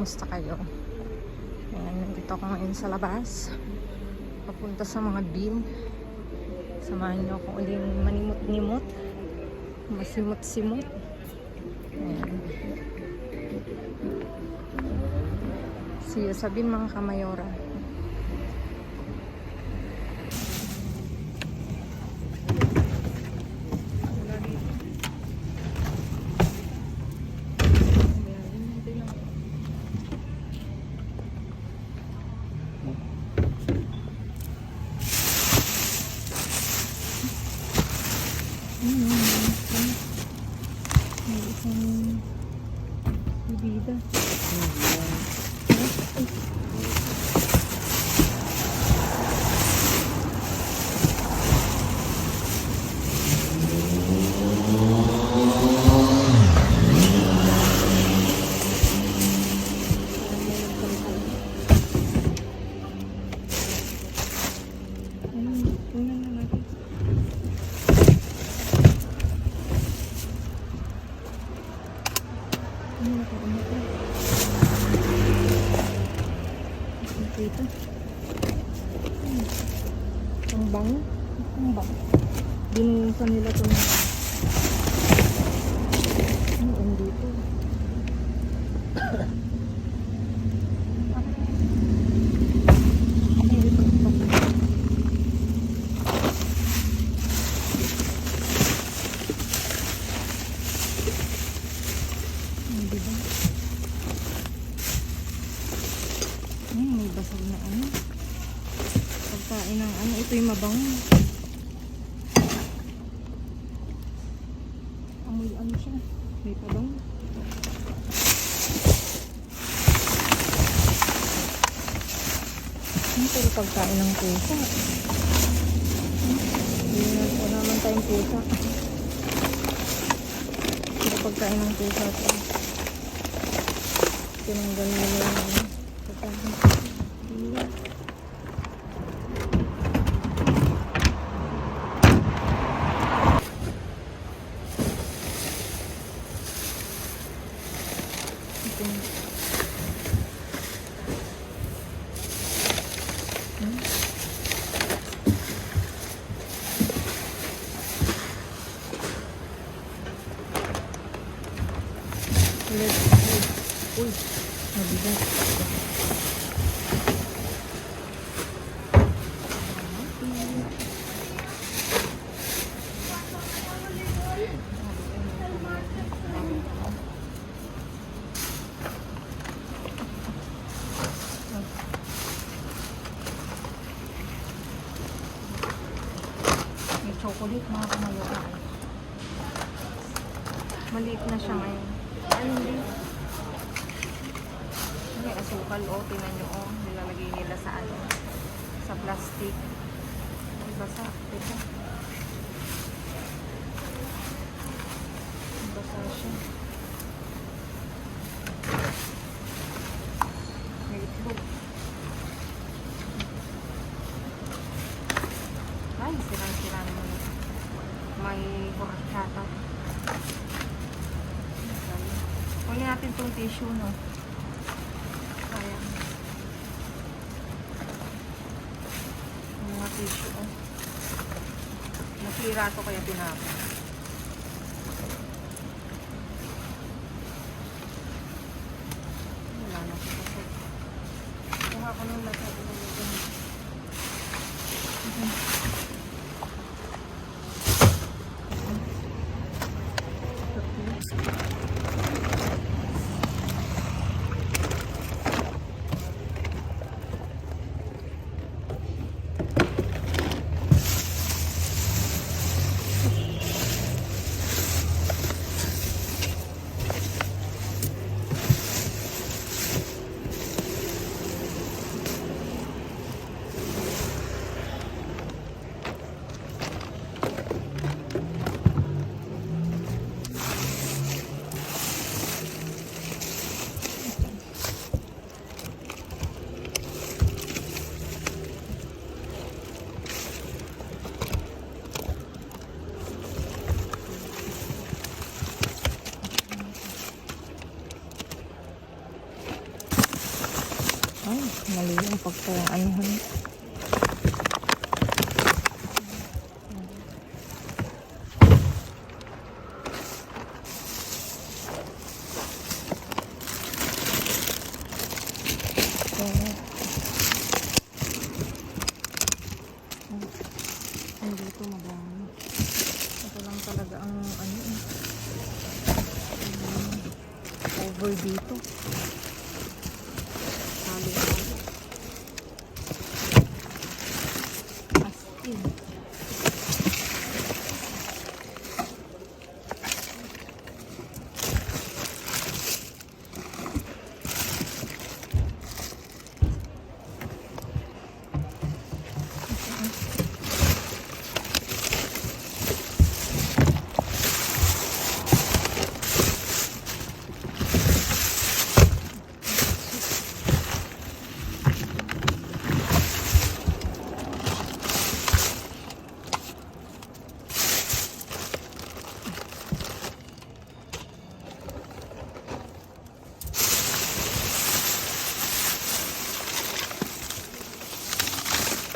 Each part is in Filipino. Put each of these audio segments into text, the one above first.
Kamusta kayo? Ayan, nandito ako ngayon sa labas. Papunta sa mga bin. Samahan niyo ako uling manimot-nimot. Masimot-simot. Ayan. See you sa bin mga kamayora. Bibida. Dito. Ang bango. Ang bango. Binuhusan nila ito na. Ang dito. May basag na ano. Pagkain ng ano. Ito yung mabango. Amoy ano siya. May pabango. Ito yung pagkain ng pusa. Hindi naman tayong pusa. Ito pagkain ng pusa ito. Tinanggal nila yung ano. Uy, mabigat. May chocolate mga kamayora. Maliit na siya ngayon. Ano hindi? May asukal o, tinan nyo o, nilalagay nila sa ano, sa plastic. Basa, ito. Basa siya. May itlog. Ay, sirang-sira naman ito. May kurakata. Kunin natin itong tissue, no? Ayan. Mga tissue, oh. Nasira ito kaya tinapon. Wala na ito kasi. Kuha ko nung lahat ito. pagpapaanuhan. Dito madami. Ito lang talaga ang ano over dito. Halo-halo. As in.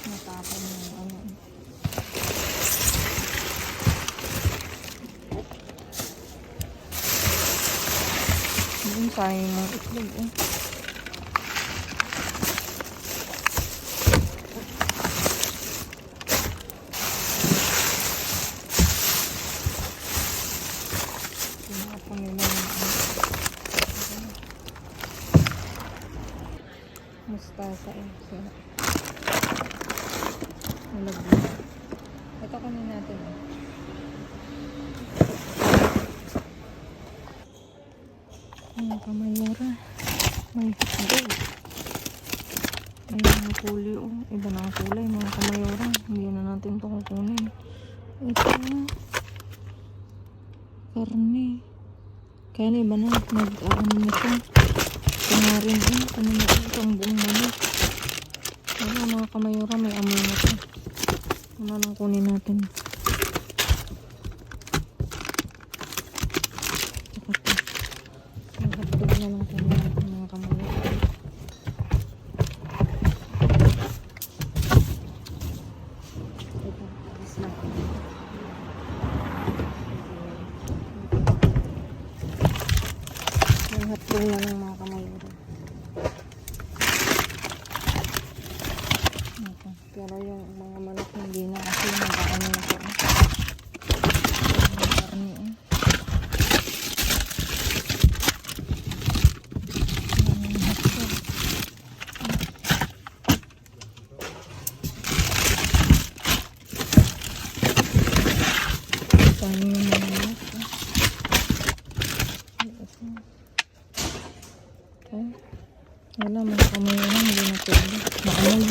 Natapon yung ano. Yun, sayang mga itlog eh. Tinapon nila yung ano. Mustasa eh. So, nalagyan. Ito kunin natin eh. Mga kamayora. May hotdog. May mga kulay oh. Iba na ang kulay mga kamayora. Hindi na natin ito kukunin. Ito karne. Kaya na iba na. Nag-ano nito. Ito nga rin eh. Ano na ito ang buong manok. Wala mga kamayora. May amoy na ito. Ano lang kunin natin. Hotdog na lang kunin natin mga kamayora. Ito. Alis lang. Yung hotdog na lang mga kamayora. Ito. Pero yung mga manok hindi na kasi nag-ano na po. Yung karne eh. Yung hotdog. Ito yung mga manok eh. Okay. Wala, mga kamayora, hindi na pwede. Naamoy.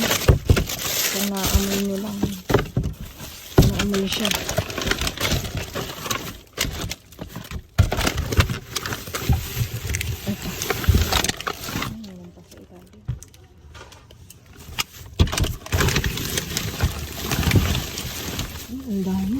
Kung naamoy nyo lang. Naamoy siya. Ito. Meron pa sa itabi. Ang dami.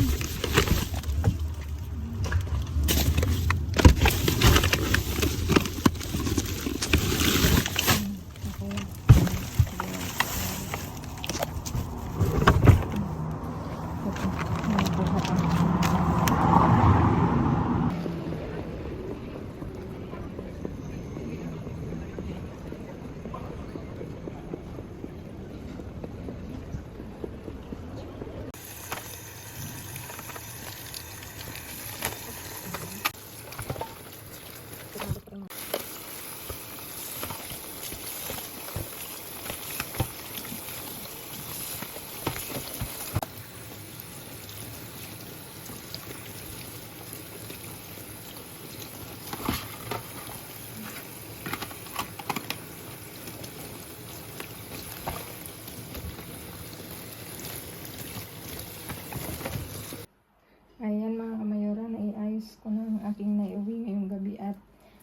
Ayan mga kamayora, naiayos ko na ang aking naiuwi ngayong gabi at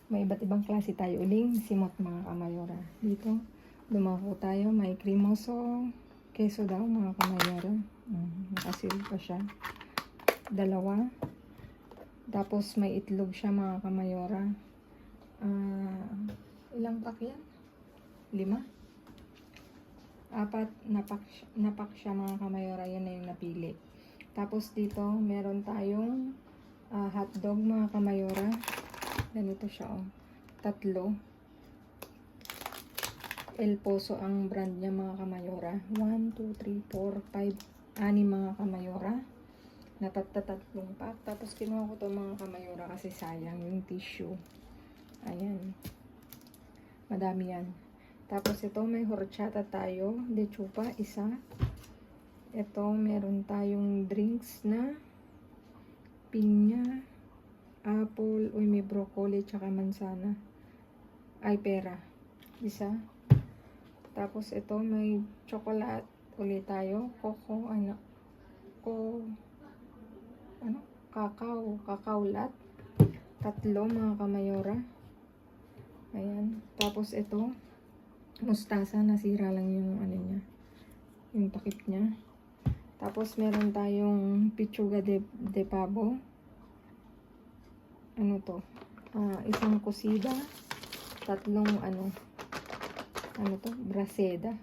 may iba't ibang klase tayo uling simot mga kamayora. Dito, dumako tayo, may cremoso, keso daw mga kamayora. Nakasil pa siya. Dalawa. Tapos may itlog siya mga kamayora. Ilang pack yan? 5? Apat, napak siya mga kamayora. Yan na yung napili. Tapos dito, meron tayong hotdog mga kamayora. Ganito siya, oh. 3. El Poso ang brand niya mga kamayora. 1, 2, 3, 4, 5, 6 mga kamayora. Natatatlong pack. Tapos kinuha ko to mga kamayora kasi sayang yung tissue. Ayan. Madami yan. Tapos ito may horchata tayo. De chupa, isa. Ito meron tayong drinks na pinya, apple, uy may broccoli, tsaka mansana. Ay pera. Isa. Tapos ito may chocolate ulit tayo. Coco, ano? Cacao lat. 3 mga kamayora. Ayan. Tapos ito, mustasa, nasira lang yung ano niya. Yung takip niya. Tapos meron tayong pechuga de pavo. Ano to? Isang kusida. 3 ano to? Braseada.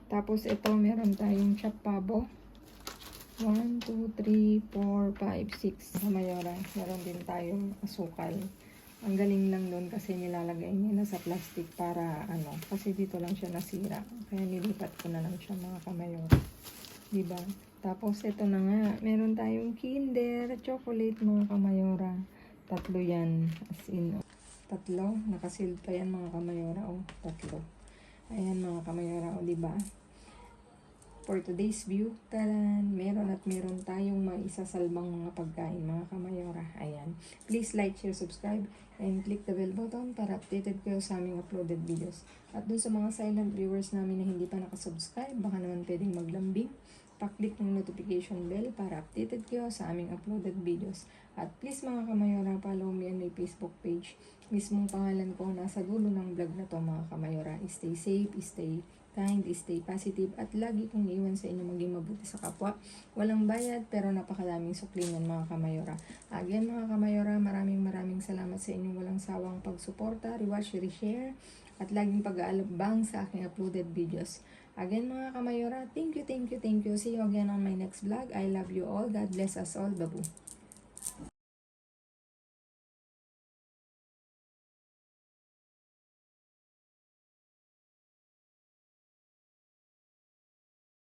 Tapos ito meron tayong chop pavo. 1, 2, 3, 4, 5, 6 kamayora. Meron din tayong asukal. Ang galing lang doon kasi nilalagay nila sa plastic para ano, kasi dito lang siya nasira. Kaya nilipat ko na lang siya mga kamayora. Diba? Tapos ito na nga, meron tayong Kinder chocolate mga kamayora. 3 yan. As in, 3. Nakasealed pa yan mga kamayora. 3. Ayan mga kamayora, diba? For today's view, taran, meron tayong maisasalbang mga pagkain, mga kamayora. Ayan. Please like, share, subscribe, and click the bell button para updated kayo sa aming uploaded videos. At dun sa mga silent viewers namin na hindi pa nakasubscribe, baka naman pwedeng maglambing. Pa-click ng notification bell para updated kayo sa aming uploaded videos. At please mga kamayora, follow me on my Facebook page. Mismong pangalan ko nasa dulo ng vlog na to mga kamayora. Stay safe, stay kind, stay positive, at lagi kong iwan sa inyo maging mabuti sa kapwa. Walang bayad pero napakadaming suklingan mga kamayora. Again mga kamayora, maraming salamat sa inyong walang sawang pagsuporta, rewatch, reshare, at laging pag-aalabang sa aking uploaded videos. Again mga kamayora, thank you. See you again on my next vlog. I love you all. God bless us all. Babu.